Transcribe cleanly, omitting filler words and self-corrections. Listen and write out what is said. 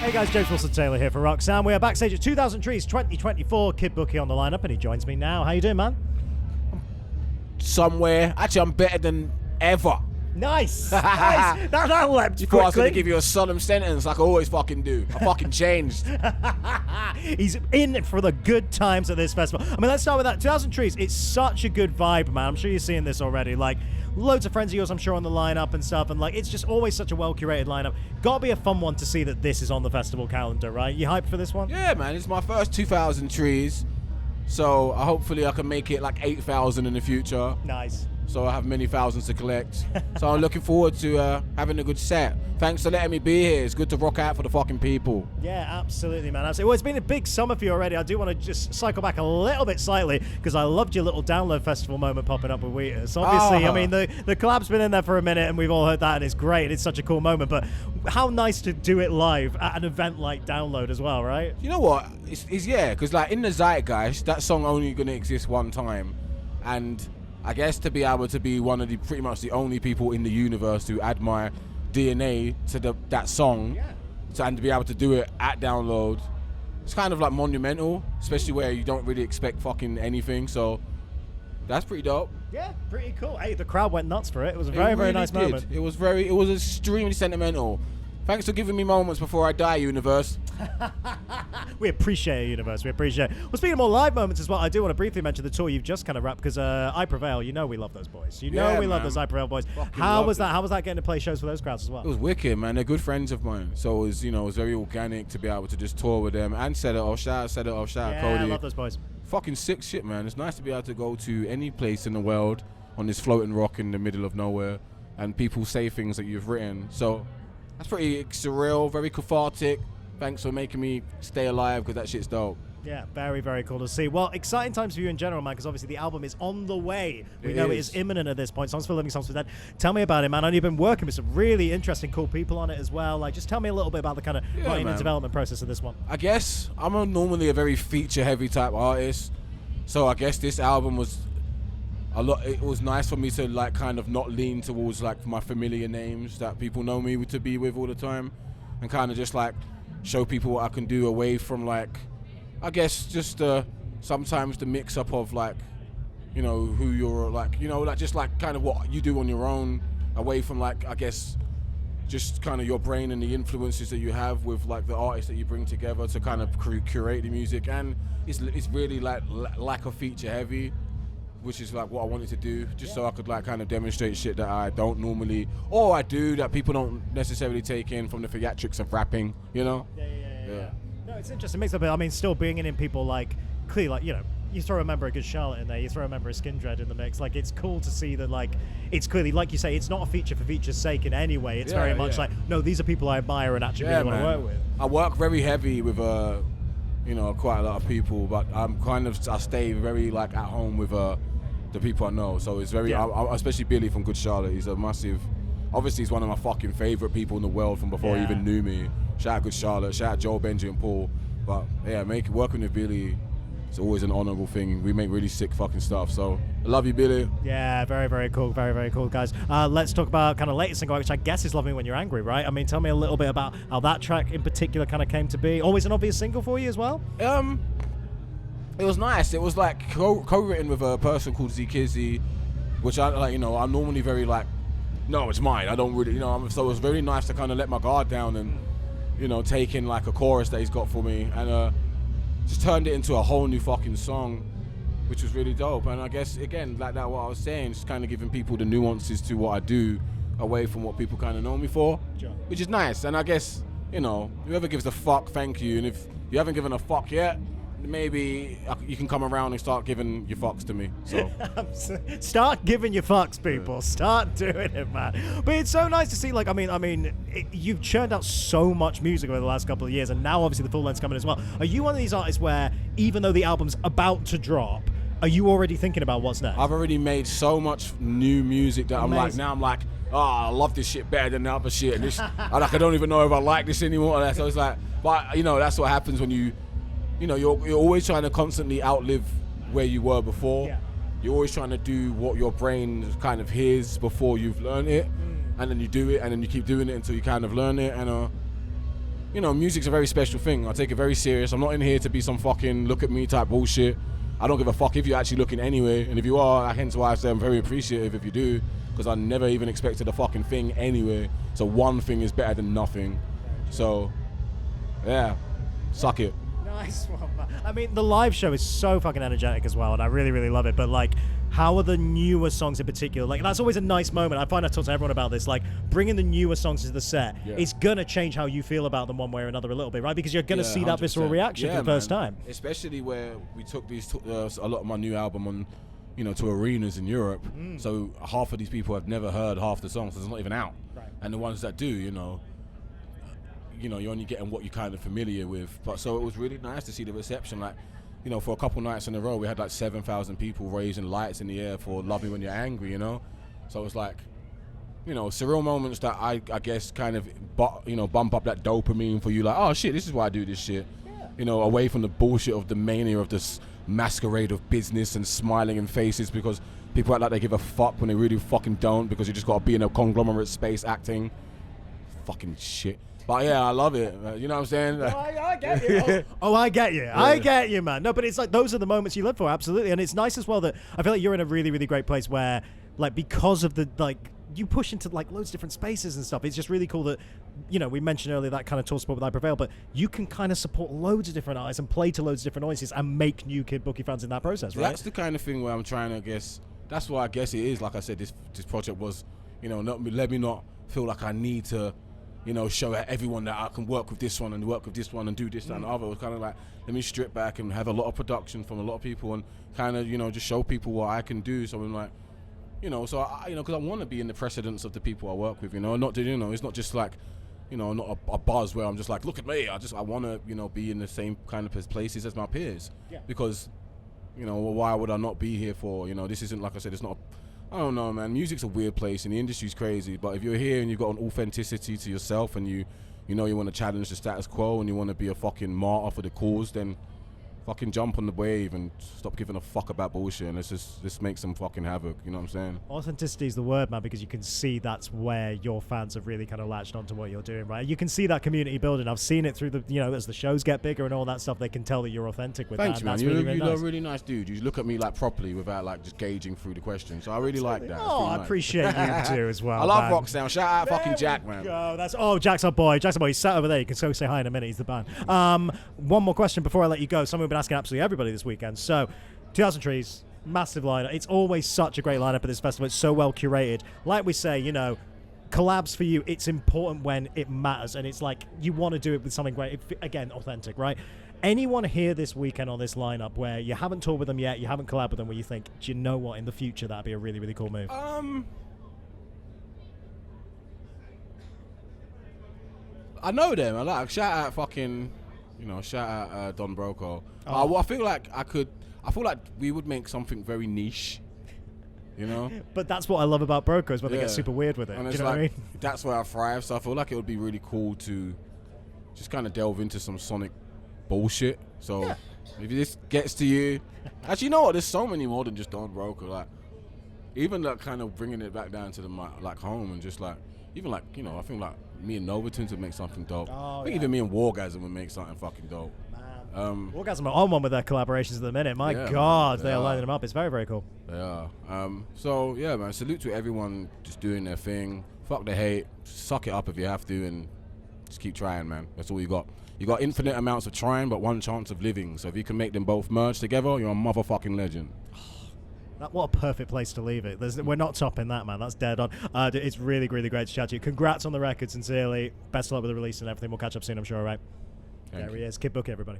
Hey guys, James Wilson-Taylor here for Roxanne. We are backstage at 2000 Trees 2024. Kid Bookie on the lineup, and he joins me now. How you doing, man? Somewhere. Actually, I'm better than ever. Nice. Nice. That leapt You quickly. thought I was going to give you a solemn sentence like I always fucking do. I fucking changed. He's in for the good times at this festival. I mean, let's start with that. 2000 Trees, it's such a good vibe, man. I'm sure you're seeing this already. Like, loads of friends of yours, I'm sure, on the lineup and stuff. And, like, it's just always such a well-curated lineup. Got to be a fun one to see that this is on the festival calendar, right? You hyped for this one? Yeah, man. It's my first 2000 Trees. So hopefully I can make it like 8,000 in the future. Nice. So I have many thousands to collect. So I'm looking forward to having a good set. Thanks for letting me be here. It's good to rock out for the fucking people. Yeah, absolutely, man. Absolutely. Well, it's been a big summer for you already. I do want to just cycle back a little bit slightly because I loved your little download festival moment popping up with Wheatus. Obviously, I mean, the collab's been in there for a minute and we've all heard that and it's great. It's such a cool moment. But how nice to do it live at an event like Download as well, right? You know what? It's yeah, because like in the zeitgeist, that song only going to exist one time. And I guess to be able to be one of the pretty much the only people in the universe to add my DNA to that song, Yeah. And to be able to do it at Download, it's kind of like monumental, especially where you don't really expect fucking anything. So that's pretty dope. Yeah, pretty cool. Hey, the crowd went nuts for it. It was a very, very nice moment. It was extremely sentimental. Thanks for giving me moments before I die, universe. We appreciate it, universe. We appreciate it. Well, speaking of more live moments as well, I do want to briefly mention the tour you've just kind of wrapped because I Prevail. You know we love those boys. You know we love those I Prevail boys. How was that? How was that getting to play shows for those crowds as well? It was wicked, man. They're good friends of mine, so it was, it was very organic to be able to just tour with them and set it off. Shout out, Yeah, Cody. I love those boys. Fucking sick shit, man. It's nice to be able to go to any place in the world on this floating rock in the middle of nowhere, and people say things that you've written. So that's pretty surreal, very cathartic. Thanks for making me stay alive because that shit's dope. Yeah, very, very cool to see. Well, exciting times for you in general, man, because obviously the album is on the way. We know it is imminent at this point. Songs for Living, Songs for Dead. Tell me about it, man. I know you've been working with some really interesting, cool people on it as well. Like, just tell me a little bit about the kind of writing and development process of this one. I guess I'm normally a very feature-heavy type artist, so I guess this album was a lot. It was nice for me to like kind of not lean towards like my familiar names that people know me to be with all the time, and kind of just like show people what I can do away from like, I guess just sometimes the mix up of like, who you're like, like just like kind of what you do on your own, away from like, I guess just kind of your brain and the influences that you have with like the artists that you bring together to kind of curate the music. And it's really like lack of feature heavy, which is like what I wanted to do, just so I could like kind of demonstrate shit that I don't normally, or I do that people don't necessarily take in from the theatrics of rapping, Yeah. No, it's interesting. It makes up. I mean, still bringing in people like, clearly, like, you throw a member of Good Charlotte in there, you throw a member of Skin Dread in the mix. Like, it's cool to see that, like, it's clearly, like you say, it's not a feature for feature's sake in any way. It's very much like, no, these are people I admire and actually really want to work with. I work very heavy with quite a lot of people, but I stay very like at home with the people I know. So it's very, especially Billy from Good Charlotte. He's a massive, obviously he's one of my fucking favorite people in the world from before he even knew me. Shout out Good Charlotte, shout out Joel, Benji and Paul. But yeah, working with Billy, it's always an honorable thing. We make really sick fucking stuff. So I love you, Billy. Yeah, very, very cool. Very, very cool, guys. Let's talk about kind of latest single, which I guess is Love Me When You're Angry, right? I mean, tell me a little bit about how that track in particular kind of came to be. Always an obvious single for you as well? It was nice. It was like co-written with a person called Z Kizzy, which I like. I'm normally very like, no, it's mine. I don't really, so it was very nice to kind of let my guard down and, take in like a chorus that he's got for me, and just turned it into a whole new fucking song, which was really dope. And I guess again, like that, what I was saying, just kind of giving people the nuances to what I do, away from what people kind of know me for, which is nice. And I guess, whoever gives a fuck, thank you. And if you haven't given a fuck yet, maybe you can come around and start giving your fucks to me. So start giving your fucks, people. Start doing it, man. But it's so nice to see. Like, you've churned out so much music over the last couple of years, and now obviously the full length's coming as well. Are you one of these artists where, even though the album's about to drop, are you already thinking about what's next? I've already made so much new music that I'm like, oh, I love this shit better than the other shit, and this, I don't even know if I like this anymore. So it's like, but that's what happens when you're always trying to constantly outlive where you were before. Yeah. You're always trying to do what your brain kind of hears before you've learned it, and then you do it, and then you keep doing it until you kind of learn it. And you know, music's a very special thing. I take it very serious. I'm not in here to be some fucking look at me type bullshit. I don't give a fuck if you're actually looking anyway, and if you are, hence why I say I'm very appreciative if you do, because I never even expected a fucking thing anyway. So one thing is better than nothing. So, yeah, suck it. Nice one, man. I mean, the live show is so fucking energetic as well, and I really, really love it. But like, how are the newer songs in particular? Like, that's always a nice moment. I find I talk to everyone about this. Like, bringing the newer songs to the set is gonna change how you feel about them one way or another a little bit, right? Because you're gonna see that 100%. visceral reaction for the first time. Especially where we took these a lot of my new album on, you know, to arenas in Europe. So half of these people have never heard half the songs. So it's not even out. Right. And the ones that do, you know, you're only getting what you're kind of familiar with. But so it was really nice to see the reception. Like, you know, for a couple nights in a row, we had like 7,000 people raising lights in the air for Love Me When You're Angry, you know? So it was like, you know, surreal moments that I guess kind of, bump up that dopamine for you. Like, oh shit, this is why I do this shit. Yeah. You know, away from the bullshit of the mania of this masquerade of business and smiling in faces because people act like they give a fuck when they really fucking don't, because you just got to be in a conglomerate space acting. Fucking shit. But yeah, I love it. You know what I'm saying? I get you. I get you. Yeah. I get you, man. No, but it's like those are the moments you live for, absolutely. And it's nice as well that I feel like you're in a really, really great place where, like, because of the, like, you push into like loads of different spaces and stuff. It's just really cool that, you know, we mentioned earlier that kind of tour support with I Prevail, but you can kind of support loads of different artists and play to loads of different audiences and make new Kid Bookie fans in that process, right? That's the kind of thing where I'm trying to guess. That's why I guess it is. Like I said, this project was, you know, let me not feel like I need to, you know, show everyone that I can work with this one and work with this one and do this, that, and the other. It was kind of like, let me strip back and have a lot of production from a lot of people and kind of, you know, just show people what I can do. So I'm like, you know, so I, you know, because I want to be in the precedence of the people I work with, you know, not to, you know, it's not just like, you know, not a buzz where I'm just like, look at me. I want to, you know, be in the same kind of places as my peers. Yeah. Because, you know, why would I not be here for, you know, this isn't, like I said, it's not I don't know, man. Music's a weird place and the industry's crazy. But if you're here and you've got an authenticity to yourself and you know you want to challenge the status quo and you want to be a fucking martyr for the cause, then fucking jump on the wave and stop giving a fuck about bullshit and let's make some fucking havoc, you know what I'm saying? Authenticity is the word, man, because you can see that's where your fans have really kind of latched onto what you're doing, right? You can see that community building. I've seen it through the, you know, as the shows get bigger and all that stuff, they can tell that you're authentic with Thanks, that. Thanks, man. man. Really, you're nice. a really nice dude. You look at me like properly without like just gauging through the questions. So I really like that. Oh, I appreciate you too as well. I love man. rock sound. Shout out fucking Jack, man. Jack's our boy. Jack's our boy. He's sat over there. You can go say hi in a minute. He's the band. One more question before I let you go. Something we've been asking absolutely everybody this weekend. So, 2,000 Trees, massive lineup. It's always such a great lineup at this festival. It's so well curated. Like we say, you know, collabs for you, it's important when it matters. And it's like, you want to do it with something great. Again, authentic, right? Anyone here this weekend on this lineup where you haven't toured with them yet, you haven't collabed with them, where you think, do you know what, in the future, that'd be a really, really cool move? I know them. I like shout out fucking, you know, shout out Don Broco. I feel like we would make something very niche, you know. But that's what I love about Broco is when they get super weird with it. And do you know what I mean? That's where I thrive. So I feel like it would be really cool to just kind of delve into some sonic bullshit. So if this gets to you, actually, you know what? There's so many more than just Don Broco. Like even like kind of bringing it back down to the like home and just like even like, you know, I think like me and Novatons would make something dope. I think even me and Wargasm would make something fucking dope. Wargasm are on one with their collaborations at the minute. My God, they are lining them up. It's very, very cool. They are. So yeah, man. Salute to everyone just doing their thing. Fuck the hate. Suck it up if you have to, and just keep trying, man. That's all you got. You got infinite amounts of trying, but one chance of living. So if you can make them both merge together, you're a motherfucking legend. What a perfect place to leave it. We're not topping that, man. That's dead on. It's really, really great to chat to you. Congrats on the record, sincerely. Best of luck with the release and everything. We'll catch up soon, I'm sure, all right? There he is. Kid Bookie, everybody.